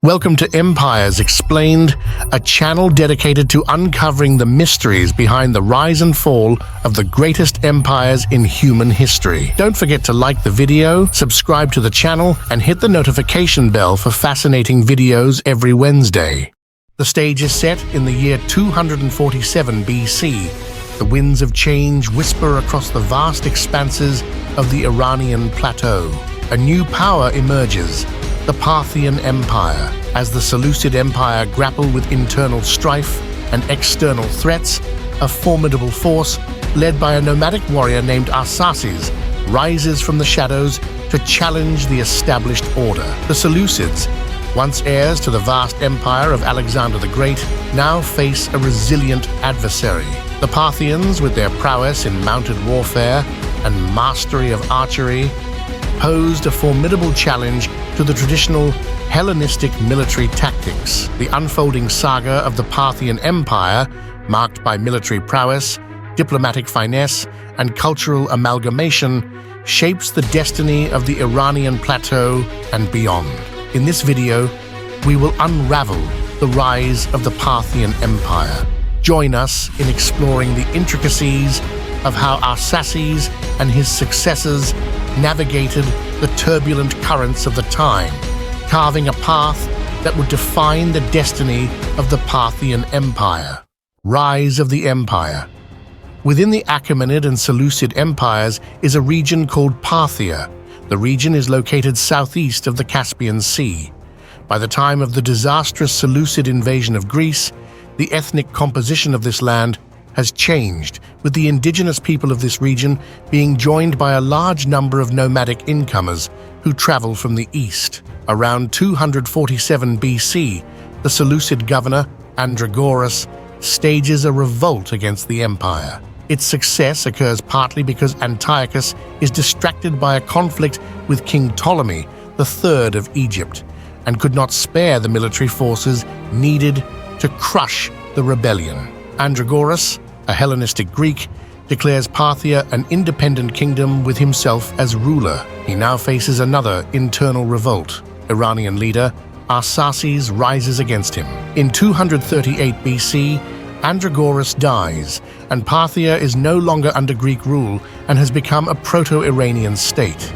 Welcome to Empires Explained, a channel dedicated to uncovering the mysteries behind the rise and fall of the greatest empires in human history. Don't forget to like the video, subscribe to the channel, and hit the notification bell for fascinating videos every Wednesday. The stage is set in the year 247 BC. The winds of change whisper across the vast expanses of the Iranian plateau. A new power emerges, the Parthian Empire. As the Seleucid Empire grappled with internal strife and external threats, a formidable force, led by a nomadic warrior named Arsaces, rises from the shadows to challenge the established order. The Seleucids, once heirs to the vast empire of Alexander the Great, now face a resilient adversary. The Parthians, with their prowess in mounted warfare and mastery of archery, posed a formidable challenge to the traditional Hellenistic military tactics. The unfolding saga of the Parthian Empire, marked by military prowess, diplomatic finesse, and cultural amalgamation, shapes the destiny of the Iranian plateau and beyond. In this video, we will unravel the rise of the Parthian Empire. Join us in exploring the intricacies of how Arsaces and his successors navigated the turbulent currents of the time, carving a path that would define the destiny of the Parthian Empire. Rise of the Empire. Within the Achaemenid and Seleucid empires is a region called Parthia. The region is located southeast of the Caspian Sea. By the time of the disastrous Seleucid invasion of Greece, the ethnic composition of this land has changed, with the indigenous people of this region being joined by a large number of nomadic incomers who travel from the east. Around 247 BC, the Seleucid governor, Andragoras, stages a revolt against the empire. Its success occurs partly because Antiochus is distracted by a conflict with King Ptolemy III of Egypt and could not spare the military forces needed to crush the rebellion. Andragoras, a Hellenistic Greek, declares Parthia an independent kingdom with himself as ruler. He now faces another internal revolt. Iranian leader Arsaces rises against him. In 238 BC, Andragoras dies, and Parthia is no longer under Greek rule and has become a proto-Iranian state.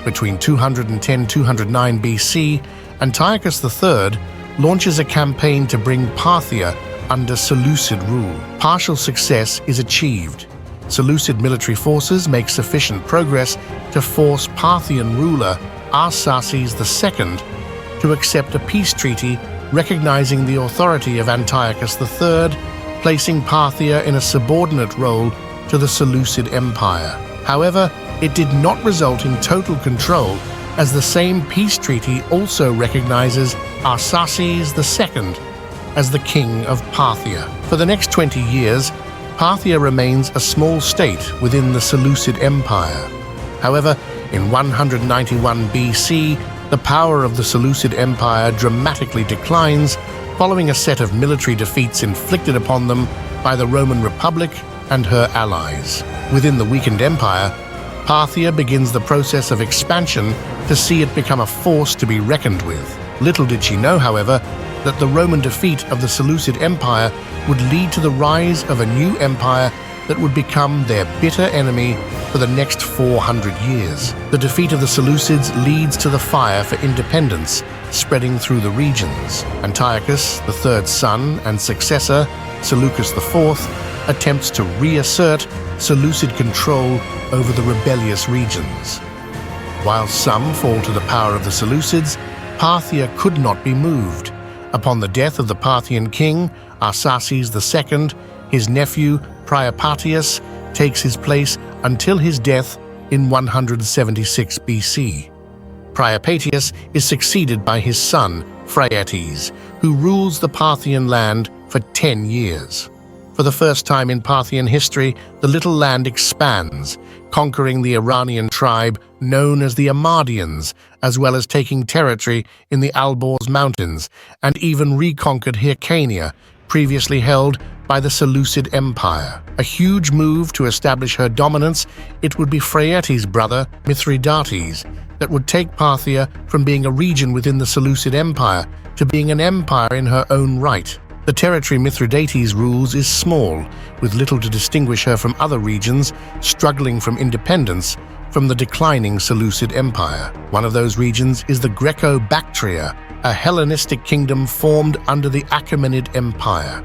Between 210–209 BC, Antiochus III launches a campaign to bring Parthia under Seleucid rule. Partial success is achieved. Seleucid military forces make sufficient progress to force Parthian ruler Arsaces II to accept a peace treaty recognizing the authority of Antiochus III, placing Parthia in a subordinate role to the Seleucid Empire. However, it did not result in total control, as the same peace treaty also recognizes Arsaces II as the king of Parthia. For the next 20 years, Parthia remains a small state within the Seleucid Empire. However, in 191 BC, the power of the Seleucid Empire dramatically declines following a set of military defeats inflicted upon them by the Roman Republic and her allies. Within the weakened empire, Parthia begins the process of expansion to see it become a force to be reckoned with. Little did she know, however, that the Roman defeat of the Seleucid Empire would lead to the rise of a new empire that would become their bitter enemy for the next 400 years. The defeat of the Seleucids leads to the fire for independence spreading through the regions. Antiochus III's son and successor, Seleucus IV, attempts to reassert Seleucid control over the rebellious regions. While some fall to the power of the Seleucids, Parthia could not be moved. Upon the death of the Parthian king, Arsaces II, his nephew Priapatius takes his place until his death in 176 BC. Priapatius is succeeded by his son, Phraates, who rules the Parthian land for 10 years. For the first time in Parthian history, the little land expands, conquering the Iranian tribe known as the Ahmadians, as well as taking territory in the Alborz Mountains, and even reconquered Hyrcania, previously held by the Seleucid Empire. A huge move to establish her dominance, it would be Phraates' brother, Mithridates, that would take Parthia from being a region within the Seleucid Empire to being an empire in her own right. The territory Mithridates rules is small, with little to distinguish her from other regions struggling from independence from the declining Seleucid Empire. One of those regions is the Greco-Bactria, a Hellenistic kingdom formed under the Achaemenid Empire.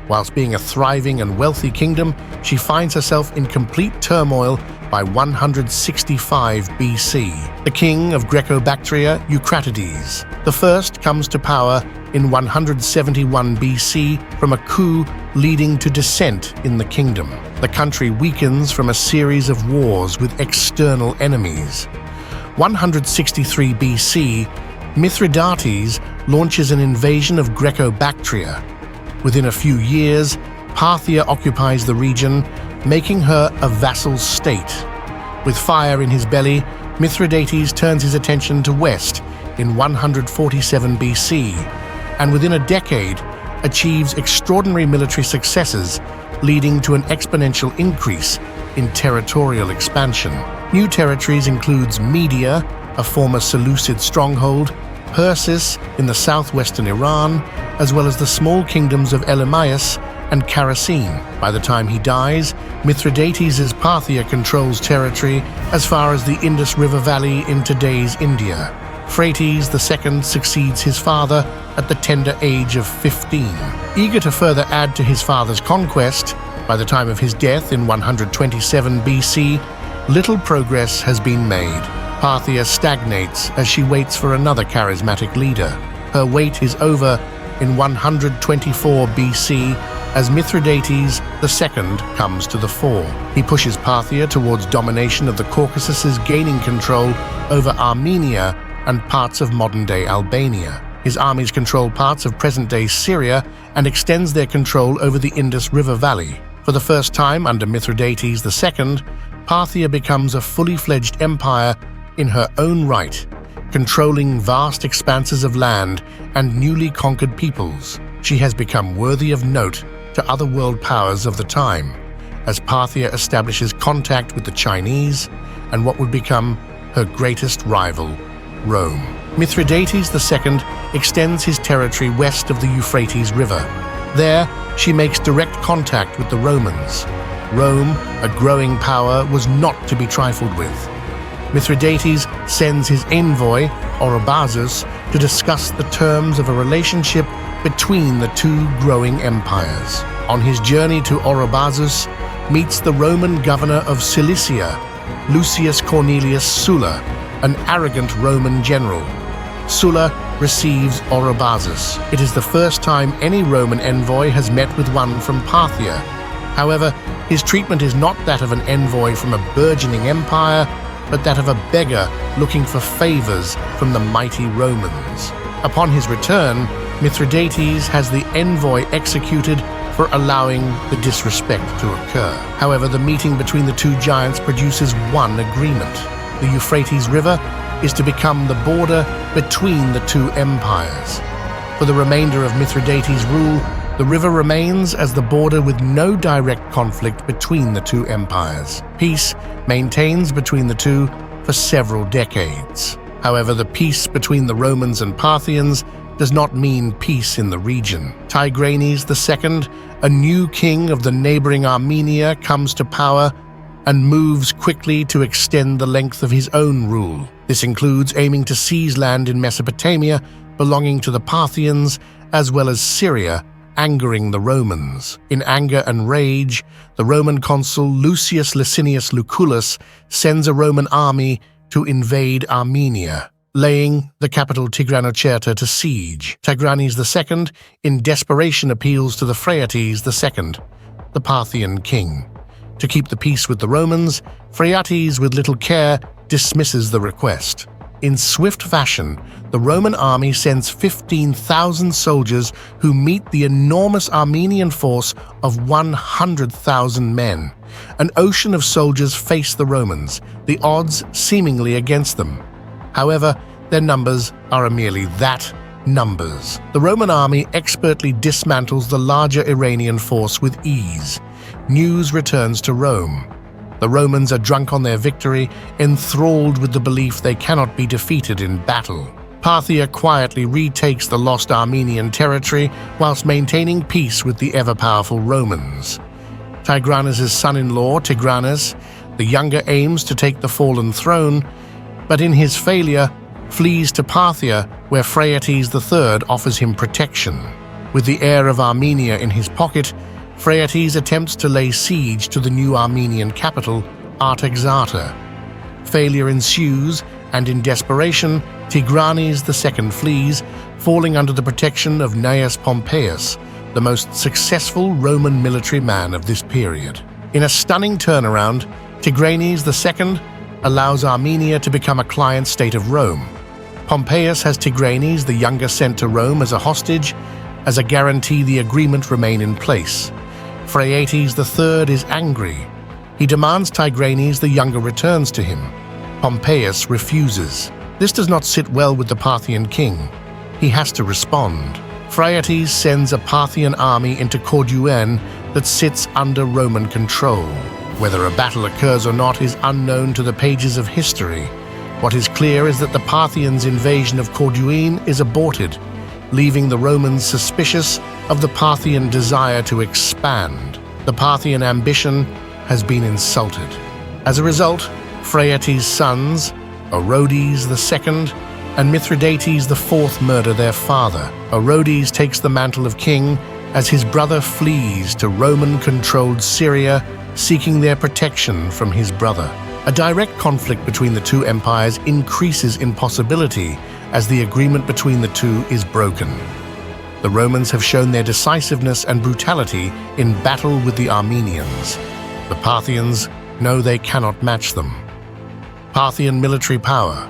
Whilst being a thriving and wealthy kingdom, she finds herself in complete turmoil by 165 BC. The king of Greco-Bactria, Eucratides I, comes to power in 171 BC from a coup leading to dissent in the kingdom. The country weakens from a series of wars with external enemies. 163 BC, Mithridates launches an invasion of Greco-Bactria. Within a few years, Parthia occupies the region, making her a vassal state. With fire in his belly, Mithridates turns his attention to west in 147 BC, and within a decade achieves extraordinary military successes, leading to an exponential increase in territorial expansion. New territories includes Media, a former Seleucid stronghold, Persis in the southwestern Iran, as well as the small kingdoms of Elymais and Carrhae. By the time he dies, Mithridates' Parthia controls territory as far as the Indus River Valley in today's India. Mithridates II succeeds his father at the tender age of 15. Eager to further add to his father's conquest, by the time of his death in 127 BC, little progress has been made. Parthia stagnates as she waits for another charismatic leader. Her wait is over in 124 BC as Mithridates II comes to the fore. He pushes Parthia towards domination of the Caucasus, gaining control over Armenia and parts of modern-day Albania. His armies control parts of present-day Syria and extends their control over the Indus River Valley. For the first time under Mithridates II, Parthia becomes a fully-fledged empire in her own right, controlling vast expanses of land and newly conquered peoples. She has become worthy of note to other world powers of the time, as Parthia establishes contact with the Chinese and what would become her greatest rival, Rome. Mithridates II extends his territory west of the Euphrates River. There, she makes direct contact with the Romans. Rome, a growing power, was not to be trifled with. Mithridates sends his envoy, Orobazus, to discuss the terms of a relationship between the two growing empires. On his journey to Orobazus, meets the Roman governor of Cilicia, Lucius Cornelius Sulla, an arrogant Roman general. Sulla receives Orobazus. It is the first time any Roman envoy has met with one from Parthia. However, his treatment is not that of an envoy from a burgeoning empire, but that of a beggar looking for favors from the mighty Romans. Upon his return, Mithridates has the envoy executed for allowing the disrespect to occur. However, the meeting between the two giants produces one agreement. The Euphrates River is to become the border between the two empires. For the remainder of Mithridates' rule, the river remains as the border with no direct conflict between the two empires. Peace maintains between the two for several decades. However, the peace between the Romans and Parthians does not mean peace in the region. Tigranes II, a new king of the neighboring Armenia, comes to power and moves quickly to extend the length of his own rule. This includes aiming to seize land in Mesopotamia belonging to the Parthians, as well as Syria, angering the Romans. In anger and rage, the Roman consul Lucius Licinius Lucullus sends a Roman army to invade Armenia, laying the capital Tigranocerta to siege. Tigranes II, in desperation, appeals to the Phraates II, the Parthian king. To keep the peace with the Romans, Phraates, with little care, dismisses the request. In swift fashion, the Roman army sends 15,000 soldiers who meet the enormous Armenian force of 100,000 men. An ocean of soldiers face the Romans, the odds seemingly against them. However, their numbers are merely that, numbers. The Roman army expertly dismantles the larger Iranian force with ease. News returns to Rome. The Romans are drunk on their victory, enthralled with the belief they cannot be defeated in battle. Parthia quietly retakes the lost Armenian territory whilst maintaining peace with the ever-powerful Romans. Tigranes' son-in-law, Tigranes, the younger, aims to take the fallen throne, but in his failure, flees to Parthia, where Phraates III offers him protection. With the heir of Armenia in his pocket, Phraates attempts to lay siege to the new Armenian capital, Artaxata. Failure ensues, and in desperation, Tigranes II flees, falling under the protection of Gnaeus Pompeius, the most successful Roman military man of this period. In a stunning turnaround, Tigranes II allows Armenia to become a client state of Rome. Pompeius has Tigranes the younger sent to Rome as a hostage, as a guarantee the agreement remain in place. Phraates III is angry. He demands Tigranes the younger returns to him. Pompeius refuses. This does not sit well with the Parthian king. He has to respond. Phraates sends a Parthian army into Corduene that sits under Roman control. Whether a battle occurs or not is unknown to the pages of history. What is clear is that the Parthians' invasion of Corduene is aborted, leaving the Romans suspicious of the Parthian desire to expand. The Parthian ambition has been insulted. As a result, Phraates' sons, Orodes II and Mithridates IV, murder their father. Orodes takes the mantle of king as his brother flees to Roman-controlled Syria, seeking their protection from his brother. A direct conflict between the two empires increases in possibility as the agreement between the two is broken. The Romans have shown their decisiveness and brutality in battle with the Armenians. The Parthians know they cannot match them. Parthian military power.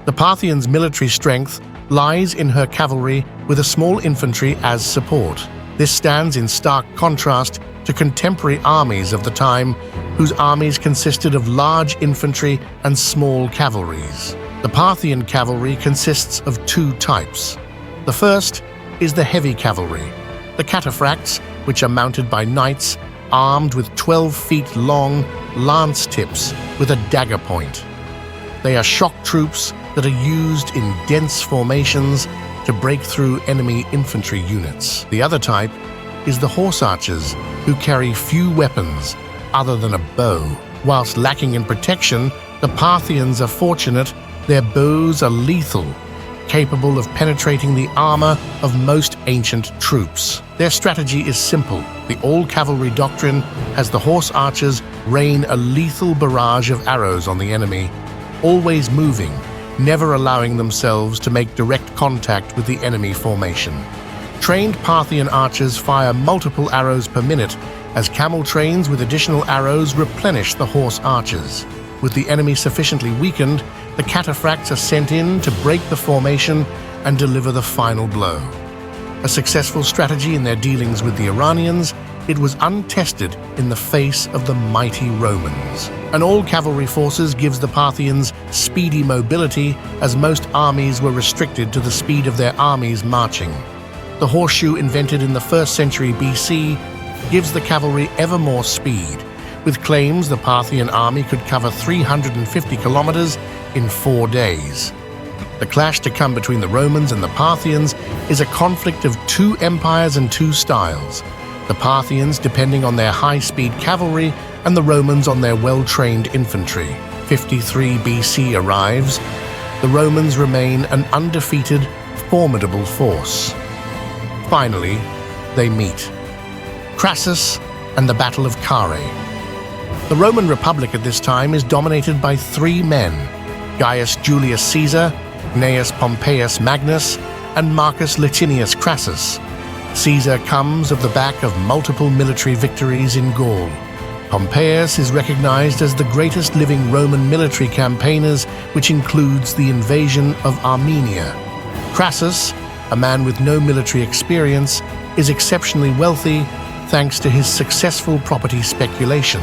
The Parthians' military strength lies in her cavalry with a small infantry as support. This stands in stark contrast to contemporary armies of the time, whose armies consisted of large infantry and small cavalries. The Parthian cavalry consists of two types. The first is the heavy cavalry, the cataphracts, which are mounted by knights armed with 12 feet long lance tips with a dagger point. They are shock troops that are used in dense formations to break through enemy infantry units. The other type is the horse archers, who carry few weapons other than a bow. Whilst lacking in protection, the Parthians are fortunate. Their bows are lethal, capable of penetrating the armor of most ancient troops. Their strategy is simple. The all-cavalry doctrine has the horse archers rain a lethal barrage of arrows on the enemy, always moving, never allowing themselves to make direct contact with the enemy formation. Trained Parthian archers fire multiple arrows per minute as camel trains with additional arrows replenish the horse archers. With the enemy sufficiently weakened, the cataphracts are sent in to break the formation and deliver the final blow. A successful strategy in their dealings with the Iranians, it was untested in the face of the mighty Romans. An all-cavalry forces gives the Parthians speedy mobility, as most armies were restricted to the speed of their armies marching. The horseshoe, invented in the 1st century BC, gives the cavalry ever more speed. With claims the Parthian army could cover 350 kilometers in 4 days. The clash to come between the Romans and the Parthians is a conflict of two empires and two styles. The Parthians depending on their high-speed cavalry and the Romans on their well-trained infantry. 53 BC arrives. The Romans remain an undefeated, formidable force. Finally, they meet. Crassus and the Battle of Carrhae. The Roman Republic at this time is dominated by three men: Gaius Julius Caesar, Gnaeus Pompeius Magnus, and Marcus Licinius Crassus. Caesar comes of the back of multiple military victories in Gaul. Pompeius is recognized as the greatest living Roman military campaigners, which includes the invasion of Armenia. Crassus, a man with no military experience, is exceptionally wealthy thanks to his successful property speculation.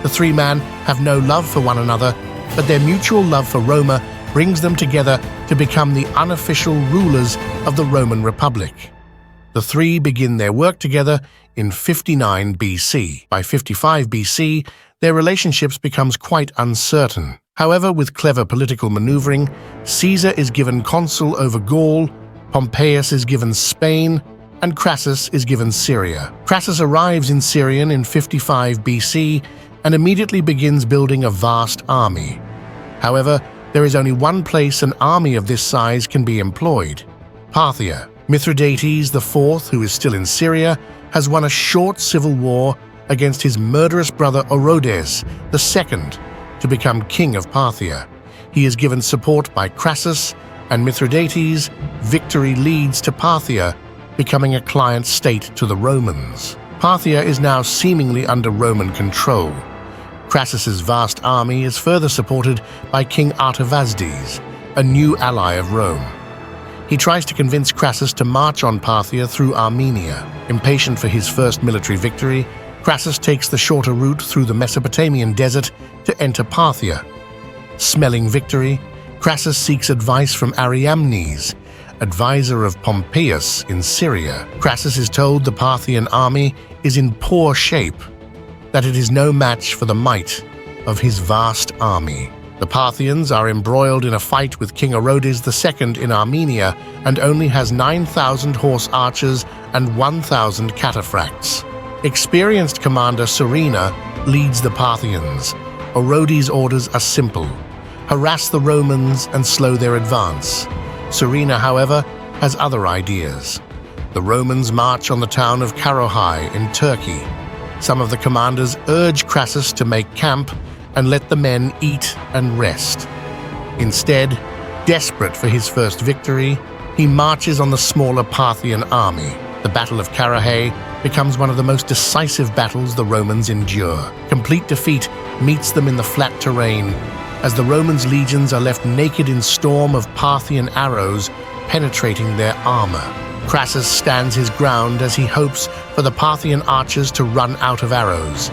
The three men have no love for one another, but their mutual love for Roma brings them together to become the unofficial rulers of the Roman Republic. The three begin their work together in 59 BC. By 55 BC, their relationships becomes quite uncertain. However, with clever political maneuvering, Caesar is given consul over Gaul, Pompeius is given Spain, and Crassus is given Syria. Crassus arrives in Syria in 55 BC and immediately begins building a vast army. However, there is only one place an army of this size can be employed: Parthia. Mithridates IV, who is still in Syria, has won a short civil war against his murderous brother Orodes II to become king of Parthia. He is given support by Crassus, and Mithridates' victory leads to Parthia becoming a client state to the Romans. Parthia is now seemingly under Roman control. Crassus's vast army is further supported by King Artavasdes, a new ally of Rome. He tries to convince Crassus to march on Parthia through Armenia. Impatient for his first military victory, Crassus takes the shorter route through the Mesopotamian desert to enter Parthia. Smelling victory, Crassus seeks advice from Ariamnes, advisor of Pompeius in Syria. Crassus is told the Parthian army is in poor shape, that it is no match for the might of his vast army. The Parthians are embroiled in a fight with King Orodes II in Armenia and only has 9,000 horse archers and 1,000 cataphracts. Experienced commander Serena leads the Parthians. Orodes' orders are simple: harass the Romans and slow their advance. Serena, however, has other ideas. The Romans march on the town of Carrhae in Turkey. Some of the commanders urge Crassus to make camp and let the men eat and rest. Instead, desperate for his first victory, he marches on the smaller Parthian army. The Battle of Carrhae becomes one of the most decisive battles the Romans endure. Complete defeat meets them in the flat terrain, as the Romans' legions are left naked in storm of Parthian arrows penetrating their armor. Crassus stands his ground as he hopes for the Parthian archers to run out of arrows.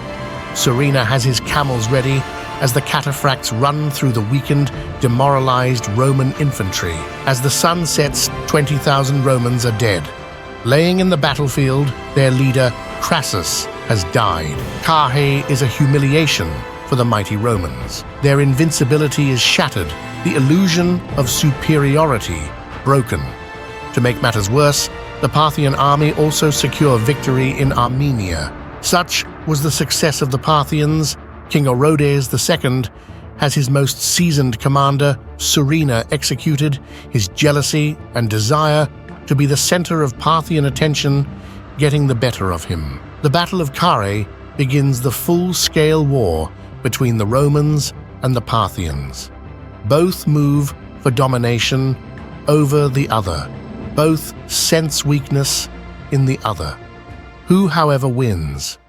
Serena has his camels ready as the cataphracts run through the weakened, demoralized Roman infantry. As the sun sets, 20,000 Romans are dead. Laying in the battlefield, their leader, Crassus, has died. Carrhae is a humiliation for the mighty Romans. Their invincibility is shattered, the illusion of superiority broken. To make matters worse, the Parthian army also secure victory in Armenia. Such was the success of the Parthians. King Orodes II has his most seasoned commander, Serena, executed. His jealousy and desire to be the center of Parthian attention getting the better of him. The Battle of Carrhae begins the full-scale war between the Romans and the Parthians. Both move for domination over the other. Both sense weakness in the other. Who, however, wins?